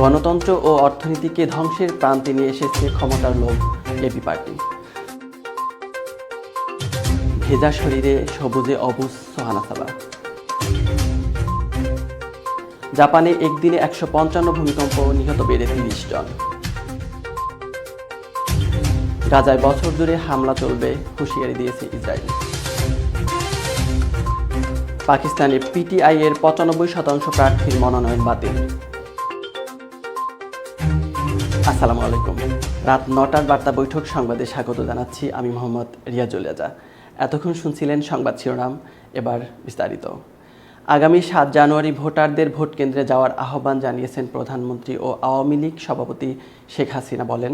গণতন্ত্র ও অর্থনীতিকে ধ্বংসের প্রান্তে নিয়ে এসেছে ক্ষমতার লোভ এবি পার্টি। ভেজা শরীরে সবুজে অবুজ সোহানা সাবা। জাপানে একদিনে ১৫৫ ভূমিকম্প, নিহত বেড়ে ৩০ জন। গাজায় বছর জুড়ে হামলা চলবে, হুঁশিয়ারি দিয়েছে ইসরায়েল। পাকিস্তানে পিটিআই এর ৯৫% প্রার্থীর মনোনয়ন বাতিল। আসসালামু আলাইকুম। রাত ৯টার বার্তা বৈঠক সংবাদে স্বাগত জানাচ্ছি আমি মোহাম্মদ রিয়াজুল রাজা। এতক্ষণ শুনছিলেন সংবাদ শিরোনাম, এবার বিস্তারিত। আগামী ৭ জানুয়ারি ভোটারদের ভোট কেন্দ্রে যাওয়ার আহ্বান জানিয়েছেন প্রধানমন্ত্রী ও আওয়ামী লীগ সভাপতি শেখ হাসিনা। বলেন,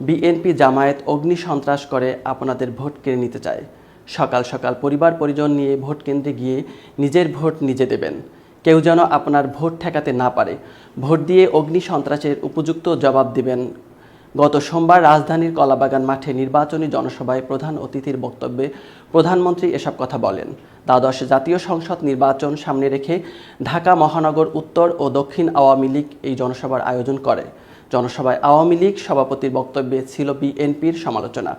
বিএনপি জামায়াত অগ্নি সন্ত্রাস করে আপনাদের ভোট কেড়ে নিতে চায়। সকাল সকাল পরিবার পরিজন নিয়ে ভোট কেন্দ্রে গিয়ে নিজের ভোট নিজে দেবেন। কেউ যেন আপনার ভোট ঠেকাতে না পারে। ভোট দিয়ে অগ্নি সন্ত্রাসের উপযুক্ত জবাব দেবেন। গত সোমবার রাজধানীর কলাবাগান মাঠে নির্বাচনী জনসভায় প্রধান অতিথির বক্তব্যে প্রধানমন্ত্রী এসব কথা বলেন। দ্বাদশ জাতীয় সংসদ নির্বাচন সামনে রেখে ঢাকা মহানগর উত্তর ও দক্ষিণ আওয়ামী লীগ এই জনসভার আয়োজন করে। জনসভায় আওয়ামী লীগ সভাপতির বক্তব্যে ছিল বিএনপির সমালোচনা।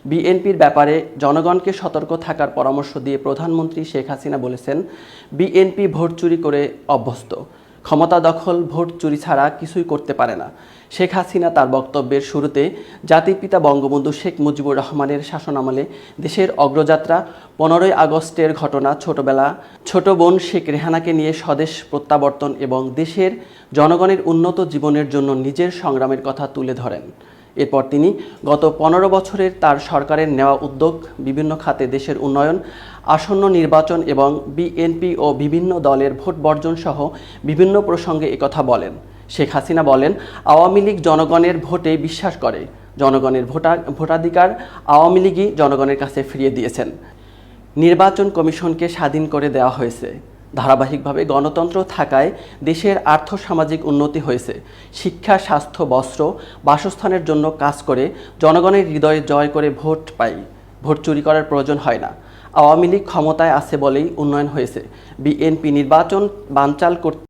বিএনপির ব্যাপারে জনগণকে সতর্ক থাকার পরামর্শ দিয়ে প্রধানমন্ত্রী শেখ হাসিনা বলেছেন, বিএনপি ভোট চুরি করে অভ্যস্ত। ক্ষমতা দখল, ভোট চুরি ছাড়া কিছুই করতে পারে না। শেখ হাসিনা তার বক্তব্যের শুরুতে জাতির পিতা বঙ্গবন্ধু শেখ মুজিবুর রহমানের শাসনামলে দেশের অগ্রযাত্রা, ১৫ই আগস্টের ঘটনা, ছোট বোন শেখ রেহানাকে নিয়ে স্বদেশ প্রত্যাবর্তন এবং দেশের জনগণের উন্নত জীবনের জন্য নিজের সংগ্রামের কথা তুলে ধরেন। এরপর তিনি গত ১৫ বছরের তার সরকারের নেওয়া উদ্যোগ, বিভিন্ন খাতে দেশের উন্নয়ন, আসন্ন নির্বাচন এবং বিএনপি ও বিভিন্ন দলের ভোট বর্জন সহ বিভিন্ন প্রসঙ্গে একথা বলেন। শেখ হাসিনা বলেন, আওয়ামী লীগ জনগণের ভোটে বিশ্বাস করে। জনগণের ভোটাধিকার আওয়ামী লীগই জনগণের কাছে ফিরিয়ে দিয়েছেন। নির্বাচন কমিশনকে স্বাধীন করে দেওয়া হয়েছে। ধারাবাহিকভাবে গণতন্ত্র থাকায় দেশের আর্থসামাজিক উন্নতি হয়েছে। শিক্ষা, স্বাস্থ্য, বস্ত্র, বাসস্থানের জন্য কাজ করে জনগণের হৃদয়ে জয় করে ভোট পাই। ভোট চুরি করার প্রয়োজন হয় না। আওয়ামী লীগ ক্ষমতায় আছে বলেই উন্নয়ন হয়েছে। বিএনপি নির্বাচন বানচাল করতে